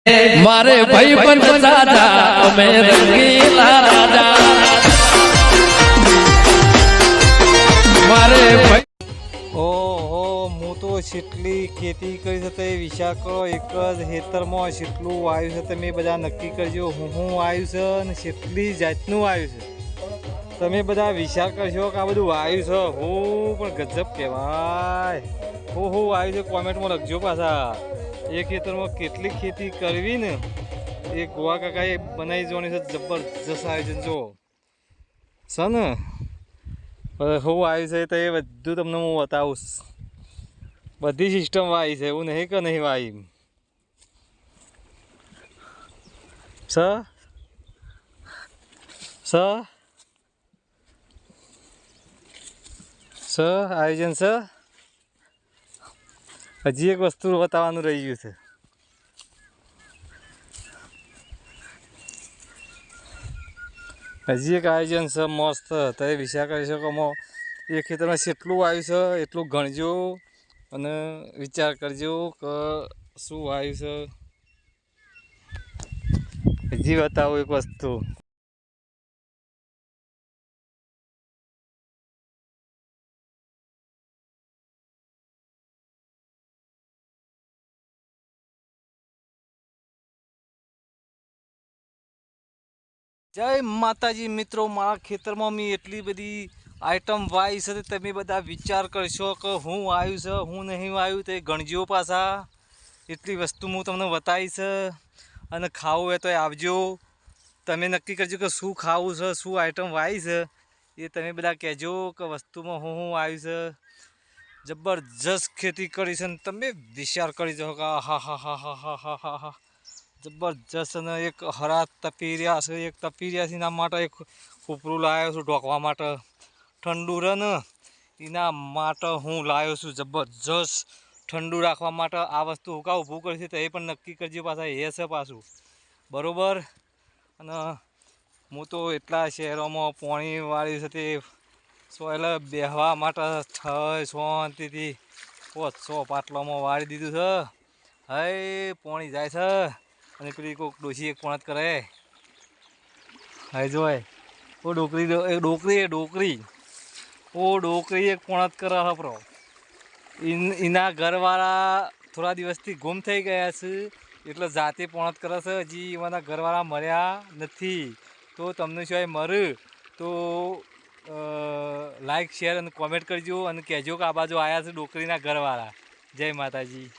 મારે ભાઈ પણ દાદા અમે રંગીલા રાજા મારે ઓહો હું તો જેટલી ખેતી કરી છે તે વિચાર કરો એક જ ખેતરમાં જેટલું વાવ્યું છે તમે બધા નક્કી કરજો હું વાવ્યું છે અને કેટલી જાતનું વાવ્યું છે તમે બધા વિચાર કરશો કે આ બધું વાવ્યું છે હું પણ ગજબ કહેવાય હું વાવ્યું છે કોમેન્ટમાં લખજો પાછા એ ખેતરમાં કેટલી ખેતી કરવી ને એ ગોવા કાકાએ બનાવી જોવાની છે જબરજસ્ત આયોજન જો છે ને હું આવ્યું છે તો એ બધું તમને હું બતાવું બધી સિસ્ટમ વાવી છે એવું નહીં કે નહીં વાવી આયોજન છે હજી એક વસ્તુ બતાવવાનું રહી ગયું છે હજી એક આયોજન છે મસ્ત તમે વિચાર કરી શકો એ ખેતરમાં જેટલું આવ્યું છે એટલું ગણજો અને વિચાર કરજો કે શું આવ્યું છે હજી બતાવો એક વસ્તુ જય માતાજી મિત્રો મારા ખેતરમાં મેં એટલી બધી આઈટમ વાવી છે તમે બધા વિચાર કરશો કે હું આવ્યું છે હું નહીં આવ્યું તે ગણજો પાછા એટલી વસ્તુ હું તમને બતાવીશ અને ખાવું હોય તો આવજો તમે નક્કી કરજો કે શું ખાવું છે શું આઈટમ વાવી છે એ તમે બધા કહેજો કે વસ્તુમાં હું આવ્યું છે જબરજસ્ત ખેતી કરી છે અને તમે વિચાર કરી શકો કે હા હા હા હા હા હા હા હા જબરજસ્ત અને એક હરા તપી રહ્યા છે એક તપી રહ્યા છે એના માટે એક ઉપરું લાવ્યો છું ઢોકવા માટે ઠંડુ રહે ને એના માટે હું લાવ્યો છું જબરજસ્ત ઠંડુ રાખવા માટે આ વસ્તુ હું કાં ઊભું કરીશ તો એ પણ નક્કી કરજો પાછા એ છે પાછું બરાબર અને હું તો એટલા શહેરોમાં પાણી વાળ્યું છે તે સોયલે બેહવા માટે શાંતિથી 500 પાટલામાં વાળી દીધું છે હે પાણી જાય છે અને પેલી કોઈક ડોસી એક પોણત કરે હવે જોય ઓ ડોકરી એક પોણત કરે હપરો એના ઘરવાળા થોડા દિવસથી ગુમ થઈ ગયા છે એટલે જાતે પોણત કરે છે હજી એમાંના ઘરવાળા મર્યા નથી તો તમને શું મરે તો લાઈક શેર અને કોમેન્ટ કરજો અને કહેજો કે આ બાજુ આવ્યા છે ડોકરીના ઘરવાળા જય માતાજી